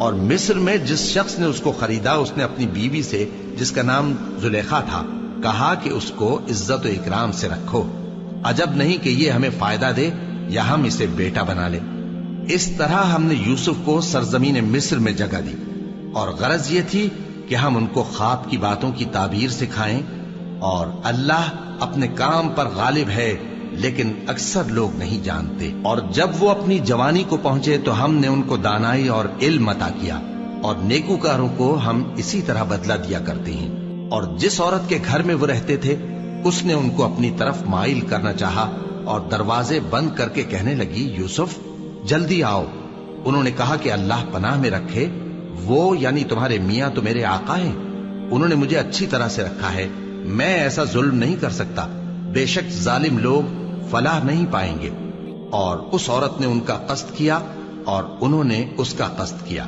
اور مصر میں جس شخص نے اس کو خریدا اس نے اپنی بیوی سے جس کا نام زلیخا تھا کہا کہ اس کو عزت و اکرام سے رکھو، عجب نہیں کہ یہ ہمیں فائدہ دے یا ہم اسے بیٹا بنا لیں۔ اس طرح ہم نے یوسف کو سرزمین مصر میں جگہ دی، اور غرض یہ تھی کہ ہم ان کو خواب کی باتوں کی تعبیر سکھائیں، اور اللہ اپنے کام پر غالب ہے لیکن اکثر لوگ نہیں جانتے۔ اور جب وہ اپنی جوانی کو پہنچے تو ہم نے ان کو دانائی اور علم عطا کیا، اور نیکوکاروں کو ہم اسی طرح بدلہ دیا کرتے ہیں۔ اور جس عورت کے گھر میں وہ رہتے تھے اس نے ان کو اپنی طرف مائل کرنا چاہا اور دروازے بند کر کے کہنے لگی، یوسف جلدی آؤ۔ انہوں نے کہا کہ اللہ پناہ میں رکھے، وہ یعنی تمہارے میاں تو میرے آقا ہیں، انہوں نے مجھے اچھی طرح سے رکھا ہے، میں ایسا ظلم نہیں کر سکتا، بے شک ظالم لوگ فلاح نہیں پائیں گے۔ اور اس عورت نے ان کا قصد کیا اور انہوں نے اس کا قصد کیا۔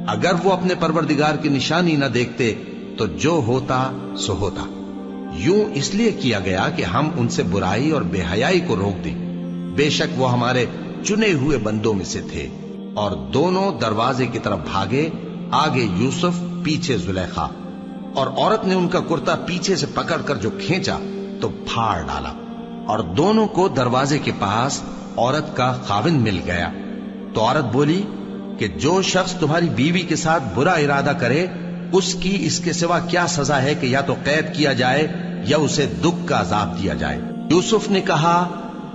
اگر وہ اپنے پروردگار کی نشانی نہ دیکھتے تو جو ہوتا سو ہوتا۔ یوں اس لیے کیا گیا کہ ہم ان سے برائی اور بے حیائی کو روک دیں، بے شک وہ ہمارے چنے ہوئے بندوں میں سے تھے۔ اور دونوں دروازے کی طرف بھاگے، آگے یوسف پیچھے زلیخا، اور عورت نے ان کا کرتا پیچھے سے پکڑ کر جو کھینچا تو پھاڑ ڈالا، اور دونوں کو دروازے کے پاس عورت کا خاوند مل گیا۔ تو عورت بولی کہ جو شخص تمہاری بیوی کے ساتھ برا ارادہ کرے اس کی اس کے سوا کیا سزا ہے کہ یا تو قید کیا جائے یا اسے دکھ کا عذاب دیا جائے۔ یوسف نے کہا،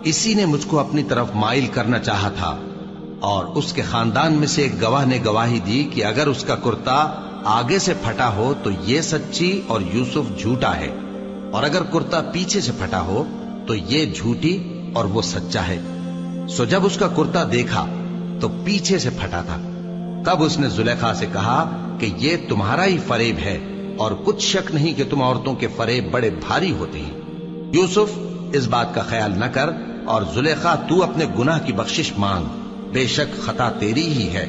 اسی نے مجھ کو اپنی طرف مائل کرنا چاہا تھا، اور اس کے خاندان میں سے ایک گواہ نے گواہی دی کہ اگر اس کا کرتا آگے سے پھٹا ہو تو یہ سچی اور یوسف جھوٹا ہے، اور اگر کرتا پیچھے سے پھٹا ہو تو یہ جھوٹی اور وہ سچا ہے۔ سو جب اس کا کرتا دیکھا تو پیچھے سے پھٹا تھا، تب اس نے زلیخا سے کہا کہ یہ تمہارا ہی فریب ہے، اور کچھ شک نہیں کہ تم عورتوں کے فریب بڑے بھاری ہوتے ہیں۔ یوسف اس بات کا خیال نہ کر، اور زلیخا تو اپنے گناہ کی بخشش مانگ، بے شک خطا تیری ہی ہے۔